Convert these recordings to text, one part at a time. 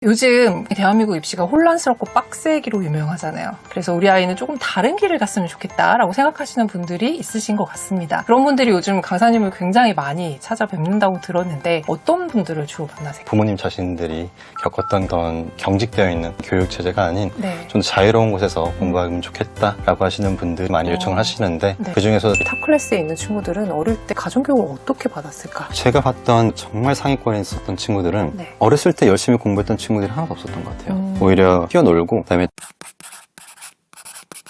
요즘 대한민국 입시가 혼란스럽고 빡세기로 유명하잖아요. 그래서 우리 아이는 조금 다른 길을 갔으면 좋겠다라고 생각하시는 분들이 있으신 것 같습니다. 그런 분들이 요즘 강사님을 굉장히 많이 찾아뵙는다고 들었는데 어떤 분들을 주로 만나세요? 부모님 자신들이 겪었던 그런 경직되어 있는 교육체제가 아닌 네. 좀 자유로운 곳에서 공부하면 좋겠다라고 하시는 분들이 많이 요청을 하시는데 네. 그중에서 탑 클래스에 있는 친구들은 어릴 때 가정교육을 어떻게 받았을까? 제가 봤던 정말 상위권에 있었던 친구들은 네. 어렸을 때 열심히 공부했던 친구들이 하나도 없었던 것 같아요. 오히려 뛰어놀고 그다음에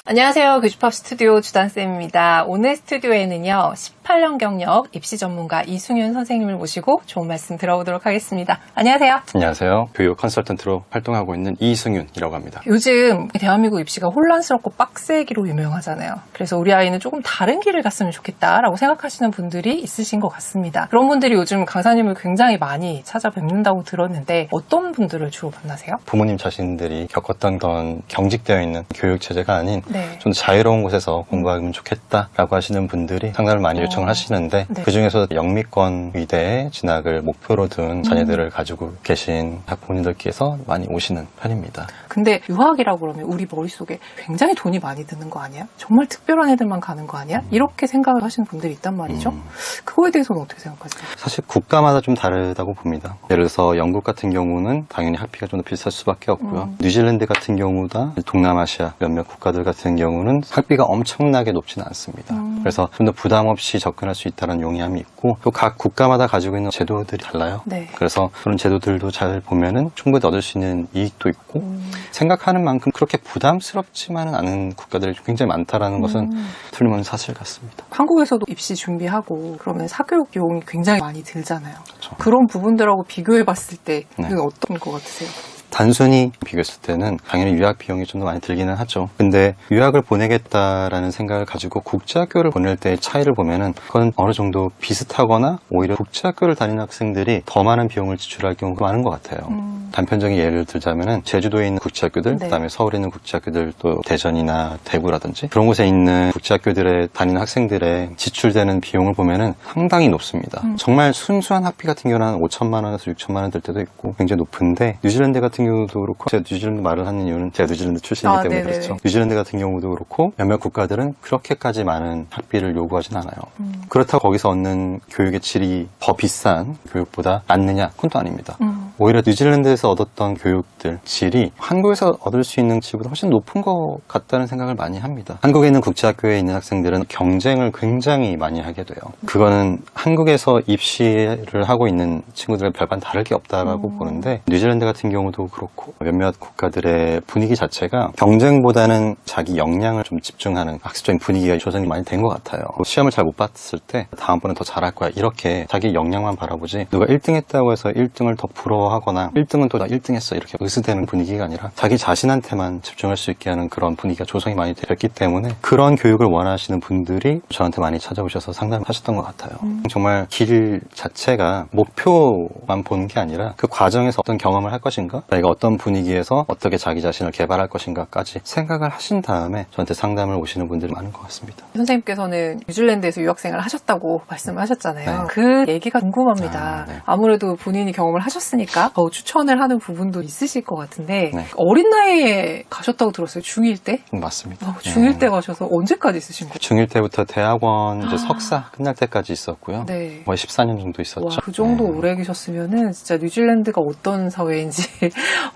안녕하세요. 교집합 스튜디오 주단쌤입니다. 오늘 스튜디오에는요. 18년 경력 입시 전문가 이승윤 선생님을 모시고 좋은 말씀 들어보도록 하겠습니다. 안녕하세요. 안녕하세요. 교육 컨설턴트로 활동하고 있는 이승윤이라고 합니다. 요즘 대한민국 입시가 혼란스럽고 빡세기로 유명하잖아요. 그래서 우리 아이는 조금 다른 길을 갔으면 좋겠다라고 생각하시는 분들이 있으신 것 같습니다. 그런 분들이 요즘 강사님을 굉장히 많이 찾아뵙는다고 들었는데 어떤 분들을 주로 만나세요? 부모님 자신들이 겪었던 그런 경직되어 있는 교육체제가 아닌 네. 좀 자유로운 곳에서 공부하면 좋겠다라고 하시는 분들이 상담을 많이 요청을 하시는데 네. 그중에서 영미권 의대에 진학을 목표로 둔 자녀들을 가지고 계신 학부모님들께서 많이 오시는 편입니다. 근데 유학이라고 그러면 우리 머릿속에 굉장히 돈이 많이 드는 거 아니야? 정말 특별한 애들만 가는 거 아니야? 이렇게 생각을 하시는 분들이 있단 말이죠. 그거에 대해서는 어떻게 생각하세요? 사실 국가마다 좀 다르다고 봅니다. 예를 들어서 영국 같은 경우는 당연히 학비가 좀 더 비쌀 수밖에 없고요. 뉴질랜드 같은 경우보다 동남아시아 몇몇 국가들 같은 경우는 학비가 엄청나게 높지는 않습니다. 그래서 좀 더 부담 없이 접근할 수 있다는 용이함이 있고 또 각 국가마다 가지고 있는 제도들이 달라요. 네. 그래서 그런 제도들도 잘 보면은 충분히 얻을 수 있는 이익도 있고 생각하는 만큼 그렇게 부담스럽지만은 않은 국가들이 굉장히 많다라는 것은 틀림없는 사실 같습니다. 한국에서도 입시 준비하고 그러면 사교육 비용이 굉장히 많이 들잖아요. 그렇죠. 그런 부분들하고 비교해 봤을 때는 네. 어떤 것 같으세요? 단순히 비교했을 때는 당연히 유학 비용이 좀 더 많이 들기는 하죠. 근데 유학을 보내겠다라는 생각을 가지고 국제학교를 보낼 때의 차이를 보면은 그건 어느 정도 비슷하거나 오히려 국제학교를 다니는 학생들이 더 많은 비용을 지출할 경우가 많은 것 같아요. 단편적인 예를 들자면은 제주도에 있는 국제학교들, 네. 그다음에 서울에 있는 국제학교들, 또 대전이나 대구라든지 그런 곳에 있는 국제학교들에 다니는 학생들의 지출되는 비용을 보면은 상당히 높습니다. 정말 순수한 학비 같은 경우는 한 5천만 원에서 6천만 원 들 때도 있고 굉장히 높은데 뉴질랜드 같은 경우도 그렇고 제가 뉴질랜드 말을 하는 이유는 제가 뉴질랜드 출신이기 때문에 네네네. 그렇죠. 뉴질랜드 같은 경우도 그렇고 몇몇 국가들은 그렇게까지 많은 학비를 요구하진 않아요. 그렇다고 거기서 얻는 교육의 질이 더 비싼 교육보다 낫느냐? 그건 또 아닙니다. 오히려 뉴질랜드에서 얻었던 교육들 질이 한국에서 얻을 수 있는 질보다 훨씬 높은 것 같다는 생각을 많이 합니다. 한국에 있는 국제학교에 있는 학생들은 경쟁을 굉장히 많이 하게 돼요. 그거는 한국에서 입시를 하고 있는 친구들과 별반 다를 게 없다라고 보는데 뉴질랜드 같은 경우도 그렇고 몇몇 국가들의 분위기 자체가 경쟁보다는 자기 역량을 좀 집중하는 학습적인 분위기가 조성이 많이 된 것 같아요. 시험을 잘 못 봤을 때 다음번엔 더 잘할 거야 이렇게 자기 역량만 바라보지 누가 1등 했다고 해서 1등을 더 부러워하거나 1등은 또 나 1등 했어 이렇게 의스대는 분위기가 아니라 자기 자신한테만 집중할 수 있게 하는 그런 분위기가 조성이 많이 됐기 때문에 그런 교육을 원하시는 분들이 저한테 많이 찾아오셔서 상담하셨던 것 같아요. 정말 길 자체가 목표만 보는 게 아니라 그 과정에서 어떤 경험을 할 것인가 내가 어떤 분위기에서 어떻게 자기 자신을 개발할 것인가까지 생각을 하신 다음에 저한테 상담을 오시는 분들이 많은 것 같습니다. 선생님께서는 뉴질랜드에서 유학생활을 하셨다고 말씀을 하셨잖아요. 네. 그 얘기가 궁금합니다. 네. 아무래도 본인이 경험을 하셨으니까 더 추천을 하는 부분도 있으실 것 같은데 네. 어린 나이에 가셨다고 들었어요. 중1 때? 맞습니다. 중1 때 가셔서 언제까지 있으신 거예요? 중1 때부터 대학원 이제 석사 끝날 때까지 있었고요. 네. 거의 14년 정도 있었죠. 와, 그 정도 네. 오래 계셨으면은 진짜 뉴질랜드가 어떤 사회인지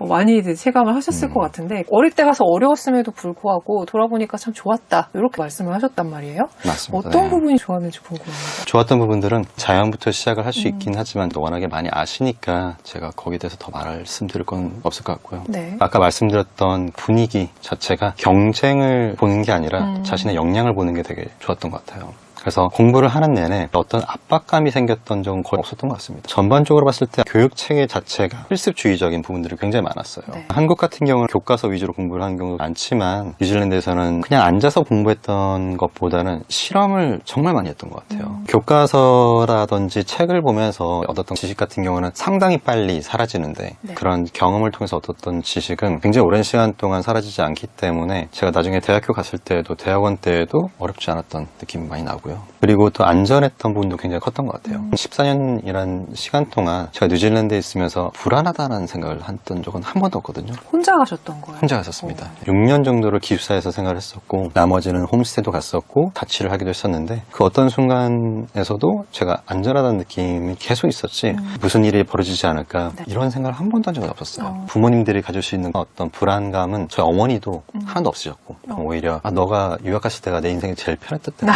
많이 이제 체감을 하셨을 것 같은데 어릴 때 가서 어려웠음에도 불구하고 돌아보니까 참 좋았다 이렇게 말씀을 하셨단 말이에요. 맞습니다. 어떤 네. 부분이 좋았는지 궁금합니다. 좋았던 부분들은 자연부터 시작을 할 수 있긴 하지만 또 워낙에 많이 아시니까 제가 거기에 대해서 더 말씀드릴 건 없을 것 같고요. 네. 아까 말씀드렸던 분위기 자체가 경쟁을 보는 게 아니라 자신의 역량을 보는 게 되게 좋았던 것 같아요. 그래서 공부를 하는 내내 어떤 압박감이 생겼던 적은 거의 없었던 것 같습니다. 전반적으로 봤을 때 교육체계 자체가 필습주의적인 부분들이 굉장히 많았어요. 네. 한국 같은 경우는 교과서 위주로 공부를 하는 경우도 많지만 뉴질랜드에서는 그냥 앉아서 공부했던 것보다는 실험을 정말 많이 했던 것 같아요. 교과서라든지 책을 보면서 얻었던 지식 같은 경우는 상당히 빨리 사라지는데 네. 그런 경험을 통해서 얻었던 지식은 굉장히 오랜 시간 동안 사라지지 않기 때문에 제가 나중에 대학교 갔을 때도 대학원 때에도 어렵지 않았던 느낌이 많이 나고요. 있었고요. 그리고 또 안전했던 부분도 굉장히 컸던 것 같아요. 14년이란 시간 동안 제가 뉴질랜드에 있으면서 불안하다는 생각을 했던 적은 한 번도 없거든요. 혼자 가셨던 거예요? 혼자 갔었습니다. 6년 정도를 기숙사에서 생활을 했었고 나머지는 홈스테이도 갔었고 자취를 하기도 했었는데 그 어떤 순간에서도 제가 안전하다는 느낌이 계속 있었지 무슨 일이 벌어지지 않을까 네. 이런 생각을 한 번도 한 적은 없었어요. 부모님들이 가질 수 있는 어떤 불안감은 저희 어머니도 하나도 없으셨고 오히려 너가 유학 갔을 때가 내 인생이 제일 편했던 때다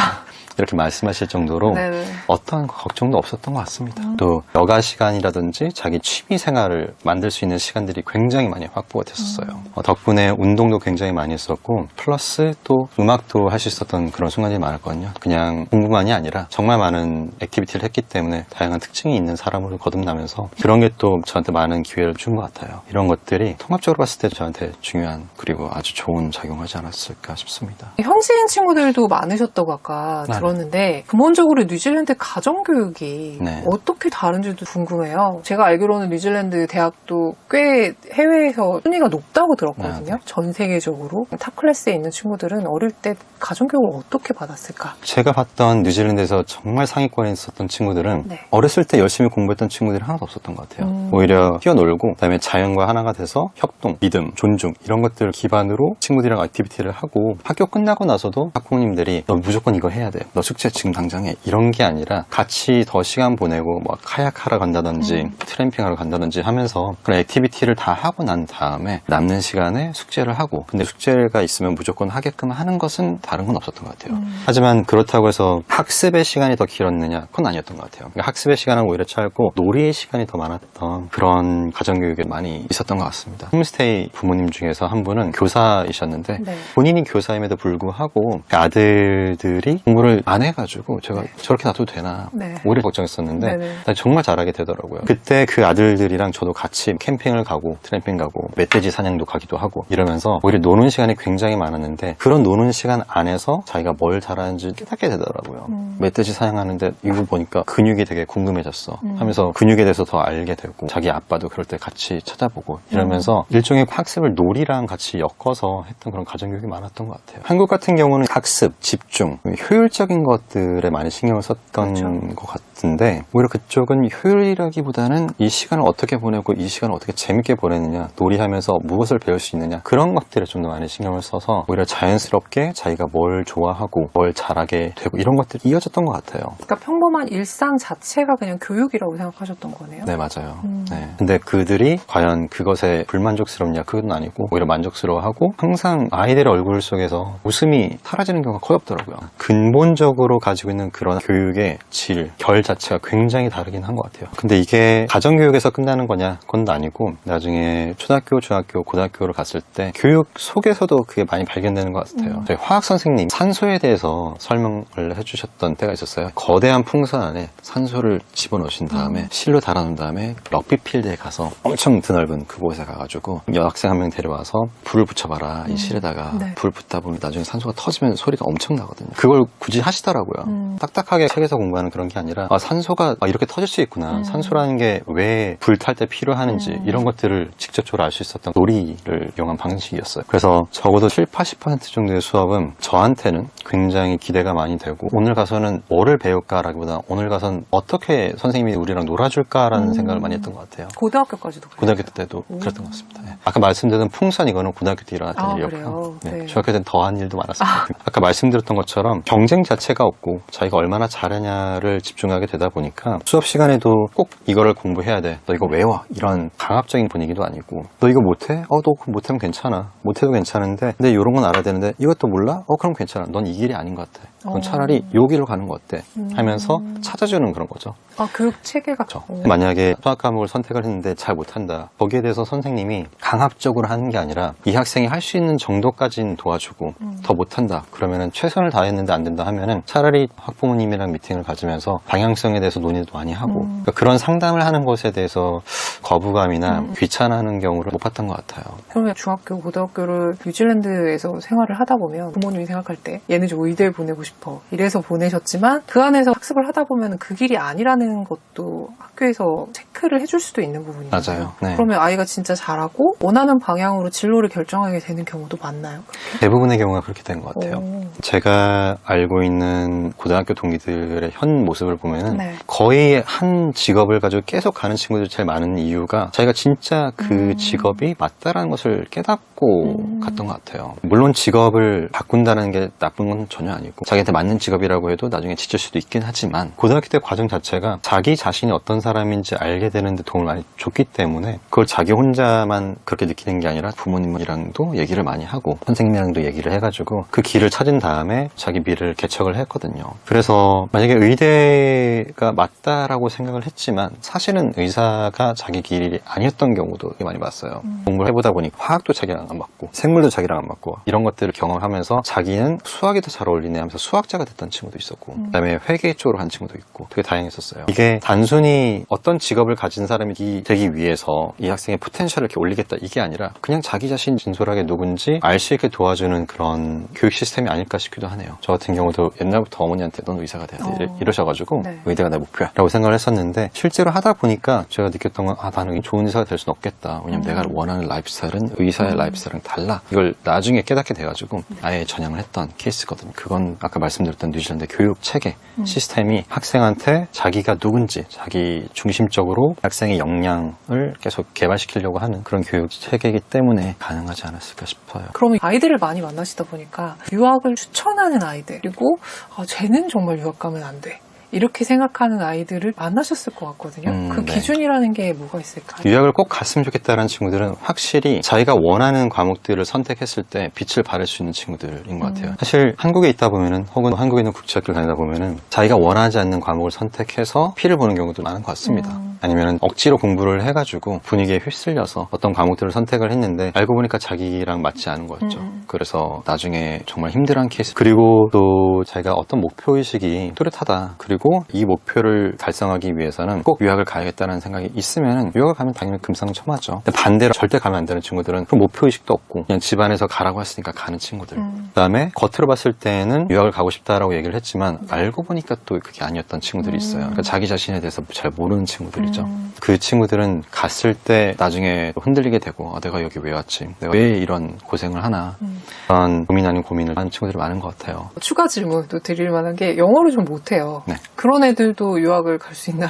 이렇게 말씀하실 정도로 네네. 어떠한 걱정도 없었던 것 같습니다. 또 여가 시간이라든지 자기 취미 생활을 만들 수 있는 시간들이 굉장히 많이 확보가 됐었어요. 덕분에 운동도 굉장히 많이 했었고 플러스 또 음악도 할 수 있었던 그런 순간이 많았거든요. 그냥 공부만이 아니라 정말 많은 액티비티를 했기 때문에 다양한 특징이 있는 사람으로 거듭나면서 그런 게 또 저한테 많은 기회를 준 것 같아요. 이런 것들이 통합적으로 봤을 때 저한테 중요한 그리고 아주 좋은 작용하지 않았을까 싶습니다. 현지인 친구들도 많으셨다고 아까 네. 들었는데 근본적으로 뉴질랜드 가정교육이 네. 어떻게 다른지도 궁금해요. 제가 알기로는 뉴질랜드 대학도 꽤 해외에서 순위가 높다고 들었거든요. 네. 전 세계적으로. 탑 클래스에 있는 친구들은 어릴 때 가정교육을 어떻게 받았을까? 제가 봤던 뉴질랜드에서 정말 상위권에 있었던 친구들은 네. 어렸을 때 열심히 공부했던 친구들이 하나도 없었던 것 같아요. 오히려 뛰어놀고 그다음에 자연과 하나가 돼서 협동, 믿음, 존중 이런 것들을 기반으로 친구들이랑 액티비티를 하고 학교 끝나고 나서도 학부모님들이 너 무조건 이거 해야 돼. 너 숙제 지금 당장 해. 이런 게 아니라 같이 더 시간 보내고 뭐 카약하러 간다든지 트램핑하러 간다든지 하면서 그런 액티비티를 다 하고 난 다음에 남는 시간에 숙제를 하고 근데 숙제가 있으면 무조건 하게끔 하는 것은 다른 건 없었던 것 같아요. 하지만 그렇다고 해서 학습의 시간이 더 길었느냐? 그건 아니었던 것 같아요. 그러니까 학습의 시간은 오히려 짧고 놀이의 시간이 더 많았던 그런 가정교육이 많이 있었던 것 같습니다. 홈스테이 부모님 중에서 한 분은 교사이셨는데 네. 본인이 교사임에도 불구하고 아들들이 공부를 안 해가지고 제가 저렇게 놔둬도 되나 네. 오히려 걱정했었는데 네네. 정말 잘하게 되더라고요. 그때 그 아들들이랑 저도 같이 캠핑을 가고 트램핑 가고 멧돼지 사냥도 가기도 하고 이러면서 오히려 노는 시간이 굉장히 많았는데 그런 노는 시간 안에서 자기가 뭘 잘하는지 깨닫게 되더라고요. 멧돼지 사냥하는데 이거 보니까 근육이 되게 궁금해졌어 하면서 근육에 대해서 더 알게 되고 자기 아빠도 그럴 때 같이 찾아보고 이러면서 일종의 학습을 놀이랑 같이 엮어서 했던 그런 가정교육이 많았던 것 같아요. 한국 같은 경우는 학습, 집중, 효율적인 것들에 많이 신경을 썼던 그렇죠. 것 같은데 오히려 그쪽은 효율이라기보다는 이 시간을 어떻게 보내고 이 시간을 어떻게 재밌게 보내느냐 놀이하면서 무엇을 배울 수 있느냐 그런 것들에 좀 더 많이 신경을 써서 오히려 자연스럽게 자기가 뭘 좋아하고 뭘 잘하게 되고 이런 것들이 이어졌던 것 같아요. 그러니까 평범한 일상 자체가 그냥 교육이라고 생각하셨던 거네요. 네, 맞아요. 네. 근데 그들이 과연 그것에 불만족스럽냐 그건 아니고 오히려 만족스러워하고 항상 아이들의 얼굴 속에서 웃음이 사라지는 경우가 거의 없더라고요. 근본적으로 가지고 있는 그런 교육의 질, 결 자체가 굉장히 다르긴 한 것 같아요. 근데 이게 가정교육에서 끝나는 거냐 그건 아니고 나중에 초등학교, 중학교, 고등학교를 갔을 때 교육 속에서도 그게 많이 발견되는 것 같아요. 저희 화학 선생님 산소에 대해서 설명을 해주셨던 때가 있었어요. 거대한 풍선 안에 산소를 집어넣으신 다음에 실로 달아놓은 다음에 럭비 필드에 가서 엄청 드넓은 그곳에 가가지고 여학생 한 명 데려와서 불을 붙여봐라 이 실에다가 네. 불 붙다 보면 나중에 산소가 터지면 소리가 엄청 나거든요. 그걸 굳이 하시더라고요. 딱딱하게 책에서 공부하는 그런 게 아니라 산소가 이렇게 터질 수 있구나. 산소라는 게 왜 불 탈 때 필요하는지 이런 것들을 직접적으로 알 수 있었던 놀이를 이용한 방식이었어요. 그래서 적어도 7, 80% 정도의 수업은 저한테는 굉장히 기대가 많이 되고 오늘 가서는 뭐를 배울까라기보다 오늘 가서는 어떻게 선생님이 우리랑 놀아줄까라는 생각을 많이 했던 것 같아요. 고등학교까지도 그래요? 고등학교 때도 그랬던 것 같습니다. 네. 아까 말씀드렸던 풍선 이거는 고등학교 때 일어났던 일이었고요. 그래요? 네. 네. 중학교 때는 더한 일도 많았습니다. 아까 말씀드렸던 것처럼 경쟁 자체가 없고 자기가 얼마나 잘하냐를 집중하게 되다 보니까 수업 시간에도 꼭 이거를 공부해야 돼. 너 이거 외워. 이런 강압적인 분위기도 아니고 너 이거 못해? 너 그거 못하면 괜찮아. 못해도 괜찮은데 근데 이런 건 알아야 되는데 이것도 몰라? 그럼 괜찮아. 넌 이 길이 아닌 것 같아. 그럼 차라리 요 길로 가는 거 어때? 하면서 찾아주는 그런 거죠. 교육 체계가 그렇죠. 만약에 수학 과목을 선택을 했는데 잘 못한다. 거기에 대해서 선생님이 강압적으로 하는 게 아니라 이 학생이 할 수 있는 정도까지는 도와주고 더 못한다. 그러면은 최선을 다했는데 안 된다 하면은 차라리 학부모님이랑 미팅을 가지면서 방향성에 대해서 논의도 많이 하고 그러니까 그런 상담을 하는 것에 대해서 거부감이나 귀찮아하는 경우를 못 봤던 것 같아요. 그러면 중학교, 고등학교를 뉴질랜드에서 생활을 하다 보면 부모님이 생각할 때 얘는 좀 의대를 보내고 싶다. 싶어. 이래서 보내셨지만 그 안에서 학습을 하다 보면 그 길이 아니라는 것도 학교에서 체크를 해줄 수도 있는 부분이잖아요. 맞아요. 네. 그러면 아이가 진짜 잘하고 원하는 방향으로 진로를 결정하게 되는 경우도 많나요? 대부분의 경우가 그렇게 된 것 같아요. 오. 제가 알고 있는 고등학교 동기들의 현 모습을 보면은 네. 거의 한 직업을 가지고 계속 가는 친구들이 제일 많은 이유가 자기가 진짜 그 직업이 맞다라는 것을 깨닫고 갔던 것 같아요. 물론 직업을 바꾼다는 게 나쁜 건 전혀 아니고 자기한테 맞는 직업이라고 해도 나중에 지칠 수도 있긴 하지만 고등학교 때 과정 자체가 자기 자신이 어떤 사람인지 알게 되는 데 도움을 많이 줬기 때문에 그걸 자기 혼자만 그렇게 느끼는 게 아니라 부모님이랑도 얘기를 많이 하고 선생님이랑도 얘기를 해가지고 그 길을 찾은 다음에 자기 미래를 개척을 했거든요. 그래서 만약에 의대가 맞다라고 생각을 했지만 사실은 의사가 자기 길이 아니었던 경우도 되게 많이 봤어요. 공부를 해보다 보니 화학도 자기랑 안 맞고 생물도 자기랑 안 맞고 이런 것들을 경험하면서 자기는 수학이 더 잘 어울리네 하면서 수학자가 됐던 친구도 있었고 그다음에 회계 쪽으로 간 친구도 있고 되게 다양했었어요. 이게 단순히 어떤 직업을 가진 사람이 되기 위해서 이 학생의 포텐셜을 이렇게 올리겠다 이게 아니라 그냥 자기 자신 진솔하게 누군지 알 수 있게 도와주는 그런 교육 시스템이 아닐까 싶기도 하네요. 저 같은 경우도 옛날부터 어머니한테 넌 의사가 돼야 돼 이러셔가지고 네. 의대가 내 목표야 라고 생각을 했었는데 실제로 하다 보니까 제가 느꼈던 건 나는 좋은 의사가 될 수는 없겠다. 왜냐면 내가 원하는 라이프스타일은 의사의 라이프스타일은 달라. 이걸 나중에 깨닫게 돼가지고 아예 전향을 했던 케이스거든요. 그건 아까 말씀드렸던 뉴질랜드 교육 체계 시스템이 학생한테 자기가 누군지 자기 중심적으로 학생의 역량을 계속 개발시키려고 하는 그런 교육 체계이기 때문에 가능하지 않았을까 싶어요. 그러면 아이들을 많이 만나시다 보니까 유학을 추천하는 아이들 그리고 쟤는 정말 유학 가면 안 돼. 이렇게 생각하는 아이들을 만나셨을 것 같거든요. 그 네. 기준이라는 게 뭐가 있을까요? 유학을 꼭 갔으면 좋겠다는 친구들은 확실히 자기가 원하는 과목들을 선택했을 때 빛을 발할 수 있는 친구들인 것 같아요. 사실 한국에 있다 보면은 혹은 한국에 있는 국제학교를 다니다 보면은 자기가 원하지 않는 과목을 선택해서 피를 보는 경우도 많은 것 같습니다. 아니면 억지로 공부를 해가지고 분위기에 휩쓸려서 어떤 과목들을 선택을 했는데 알고 보니까 자기랑 맞지 않은 거였죠. 그래서 나중에 정말 힘들어한 케이스. 그리고 또 자기가 어떤 목표의식이 뚜렷하다. 그리고 이 목표를 달성하기 위해서는 꼭 유학을 가야겠다는 생각이 있으면 유학을 가면 당연히 금상첨화죠. 근데 반대로 절대 가면 안 되는 친구들은 그 목표의식도 없고 그냥 집안에서 가라고 했으니까 가는 친구들. 그다음에 겉으로 봤을 때는 유학을 가고 싶다라고 얘기를 했지만 알고 보니까 또 그게 아니었던 친구들이 있어요. 그러니까 자기 자신에 대해서 잘 모르는 친구들이죠. 그 친구들은 갔을 때 나중에 흔들리게 되고 내가 여기 왜 왔지? 내가 왜 이런 고생을 하나? 그런 고민 아닌 고민을 하는 친구들이 많은 것 같아요. 추가 질문도 드릴 만한 게 영어를 좀 못해요. 네. 그런 애들도 유학을 갈 수 있나요?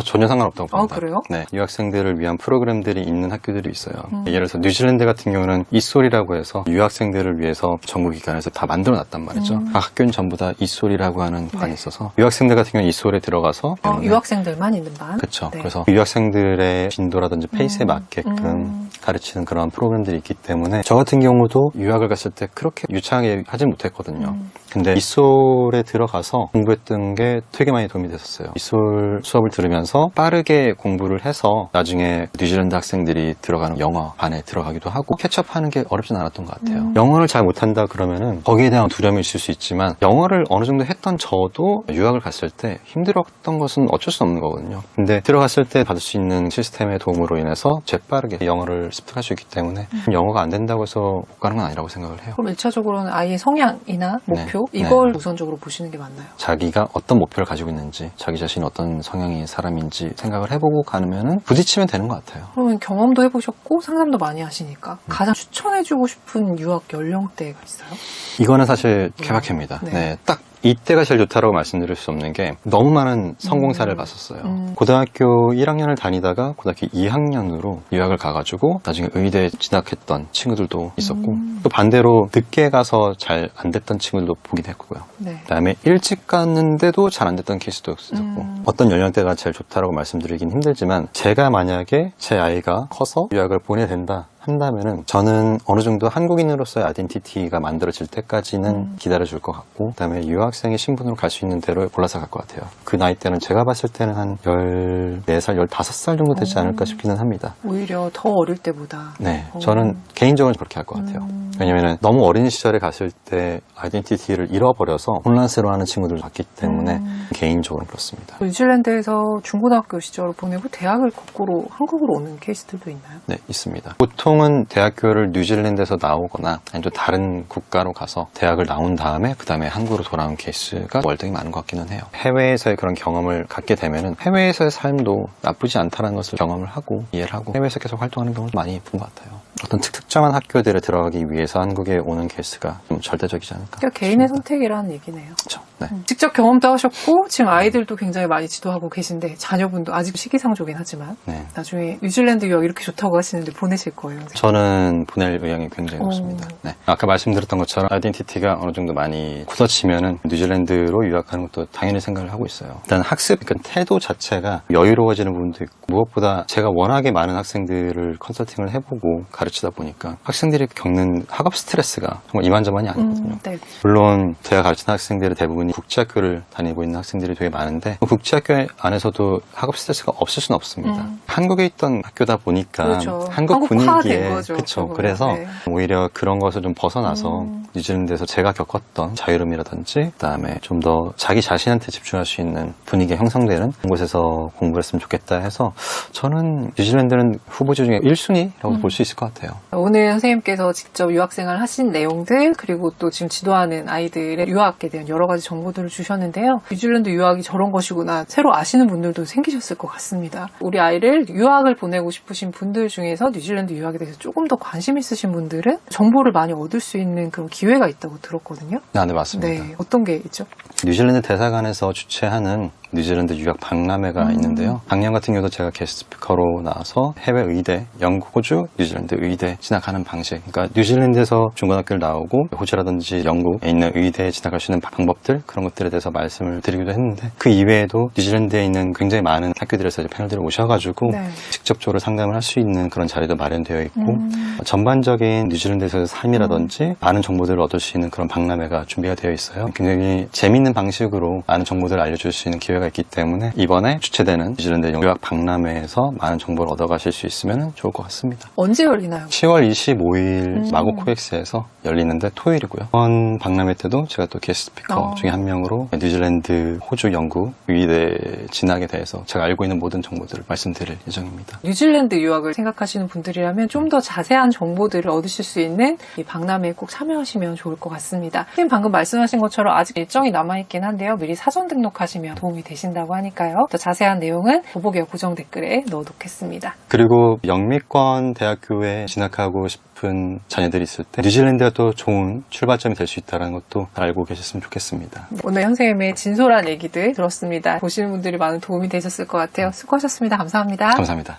전혀 상관없다고 봅니다. 그래요? 네. 유학생들을 위한 프로그램들이 있는 학교들이 있어요. 예를 들어서 뉴질랜드 같은 경우는 이솔이라고 해서 유학생들을 위해서 정부기관에서 다 만들어 놨단 말이죠. 각 학교는 전부 다 이솔이라고 하는 반이 있어서 유학생들 같은 경우는 이솔에 들어가서 유학생들만 있는 반? 그렇죠. 네. 그래서 유학생들의 진도라든지 페이스에 맞게끔 가르치는 그런 프로그램들이 있기 때문에 저 같은 경우도 유학을 갔을 때 그렇게 유창하게 하진 못했거든요. 근데 이솔에 들어가서 공부했던 게 되게 많이 도움이 됐었어요. 이솔 수업을 들으면서 빠르게 공부를 해서 나중에 뉴질랜드 학생들이 들어가는 영어 반에 들어가기도 하고 캐치업하는 게 어렵진 않았던 것 같아요. 영어를 잘 못한다 그러면은 거기에 대한 두려움이 있을 수 있지만 영어를 어느 정도 했던 저도 유학을 갔을 때 힘들었던 것은 어쩔 수 없는 거거든요. 근데 들어갔을 때 받을 수 있는 시스템의 도움으로 인해서 재빠르게 영어를 습득할 수 있기 때문에 영어가 안 된다고 해서 못 가는 건 아니라고 생각을 해요. 그럼 1차적으로는 아이의 성향이나 목표 네. 이걸 네. 우선적으로 보시는 게 맞나요? 자기가 어떤 목표를 가지고 있는지 자기 자신이 어떤 성향의 사람인지 생각을 해보고 가면은 부딪히면 되는 것 같아요. 그러면 경험도 해보셨고 상담도 많이 하시니까 가장 추천해주고 싶은 유학 연령대가 있어요? 이거는 사실 케바케입니다. 네. 네, 딱 이때가 제일 좋다라고 말씀드릴 수 없는 게 너무 많은 성공 사례를 봤었어요. 고등학교 1학년을 다니다가 고등학교 2학년으로 유학을 가가지고 나중에 의대에 진학했던 친구들도 있었고 또 반대로 늦게 가서 잘 안 됐던 친구들도 보긴 했고요. 네. 그다음에 일찍 갔는데도 잘 안 됐던 케이스도 있었고 어떤 연령대가 제일 좋다라고 말씀드리긴 힘들지만 제가 만약에 제 아이가 커서 유학을 보내야 된다 한다면은 저는 어느 정도 한국인으로서의 아이덴티티가 만들어질 때까지는 기다려줄 것 같고 그다음에 유학생의 신분으로 갈 수 있는 대로 골라서 갈 것 같아요. 그 나이 때는 제가 봤을 때는 한 14살, 15살 정도 되지 않을까 싶기는 합니다. 오히려 더 어릴 때보다. 네, 저는 개인적으로 그렇게 할 것 같아요. 왜냐면은 너무 어린 시절에 갔을 때 아이덴티티를 잃어버려서 혼란스러워하는 친구들을 봤기 때문에 개인적으로 그렇습니다. 뉴질랜드에서 중고등학교 시절을 보내고 대학을 거꾸로 한국으로 오는 케이스들도 있나요? 네, 있습니다. 보통 보통은 대학교를 뉴질랜드에서 나오거나 아니면 또 다른 국가로 가서 대학을 나온 다음에 그 다음에 한국으로 돌아온 케이스가 월등히 많은 것 같기는 해요. 해외에서의 그런 경험을 갖게 되면은 해외에서의 삶도 나쁘지 않다는 것을 경험을 하고 이해를 하고 해외에서 계속 활동하는 경우도 많이 본 것 같아요. 어떤 특정한 학교들에 들어가기 위해서 한국에 오는 케이스가 좀 절대적이지 않을까. 그러니까 개인의 선택이라는 얘기네요. 그렇죠. 네. 직접 경험도 하셨고 지금 아이들도 굉장히 많이 지도하고 계신데 자녀분도 아직 시기상조긴 하지만 네. 나중에 뉴질랜드 유학 이렇게 좋다고 하시는데 보내실 거예요? 저는 보낼 의향이 굉장히 높습니다. 네. 아까 말씀드렸던 것처럼 아이덴티티가 어느 정도 많이 굳어지면은 뉴질랜드로 유학하는 것도 당연히 생각을 하고 있어요. 일단 학습, 그러니까 태도 자체가 여유로워지는 부분도 있고 무엇보다 제가 워낙에 많은 학생들을 컨설팅을 해보고 가르치다 보니까 학생들이 겪는 학업 스트레스가 정말 이만저만이 아니거든요. 네. 물론 제가 가르치는 학생들의 대부분이 국제학교를 다니고 있는 학생들이 되게 많은데 국제학교 안에서도 학업 스트레스가 없을 수는 없습니다. 한국에 있던 학교다 보니까 그렇죠. 한국 분위기에 거죠, 그렇죠. 그거는. 그래서 네. 오히려 그런 것을 좀 벗어나서 뉴질랜드에서 제가 겪었던 자유로움이라든지 그다음에 좀 더 자기 자신한테 집중할 수 있는 분위기가 형성되는 곳에서 공부를 했으면 좋겠다 해서 저는 뉴질랜드는 후보지 중에 1순위라고 볼 수 있을 것 같아요. 오늘 선생님께서 직접 유학생활 하신 내용들 그리고 또 지금 지도하는 아이들의 유학에 대한 여러 가지 정보들을 주셨는데요. 뉴질랜드 유학이 저런 것이구나 새로 아시는 분들도 생기셨을 것 같습니다. 우리 아이를 유학을 보내고 싶으신 분들 중에서 뉴질랜드 유학에 대해서 조금 더 관심 있으신 분들은 정보를 많이 얻을 수 있는 그런 기회가 있다고 들었거든요. 네, 맞습니다. 네, 어떤 게 있죠? 뉴질랜드 대사관에서 주최하는 뉴질랜드 유학 박람회가 있는데요. 작년 같은 경우도 제가 게스트 스피커로 나와서 해외 의대, 영국, 호주, 뉴질랜드 의대 진학하는 방식. 그러니까 뉴질랜드에서 중고등학교를 나오고 호주라든지 영국에 있는 의대에 진학할 수 있는 방법들 그런 것들에 대해서 말씀을 드리기도 했는데 그 이외에도 뉴질랜드에 있는 굉장히 많은 학교들에서 이제 패널들이 오셔가지고 네. 직접적으로 상담을 할 수 있는 그런 자리도 마련되어 있고 전반적인 뉴질랜드에서의 삶이라든지 많은 정보들을 얻을 수 있는 그런 박람회가 준비가 되어 있어요. 굉장히 재미있는 방식으로 많은 정보들을 알려줄 수 있는 기회가 있기 때문에 이번에 주최되는 뉴질랜드 유학 박람회에서 많은 정보를 얻어가실 수 있으면 좋을 것 같습니다. 언제 열리나요? 10월 10월 25일 마고 코엑스에서 열리는데 토요일이고요. 이번 박람회 때도 제가 또 게스트 스피커 중에 한 명으로 뉴질랜드, 호주, 영국 의대 진학에 대해서 제가 알고 있는 모든 정보들을 말씀드릴 예정입니다. 뉴질랜드 유학을 생각하시는 분들이라면 좀 더 자세한 정보들을 얻으실 수 있는 이 박람회에 꼭 참여하시면 좋을 것 같습니다. 선생님 방금 말씀하신 것처럼 아직 일정이 남아있긴 한데요. 미리 사전 등록하시면 도움이 되신다고 하니까요. 더 자세한 내용은 보보기와 고정 댓글에 넣어놓겠습니다. 그리고 영미권 대학교에 진학하고 싶은 자녀들이 있을 때 뉴질랜드가 또 좋은 출발점이 될 수 있다는 것도 알고 계셨으면 좋겠습니다. 오늘 선생님의 진솔한 얘기들 들었습니다. 보시는 분들이 많은 도움이 되셨을 것 같아요. 수고하셨습니다. 감사합니다. 감사합니다.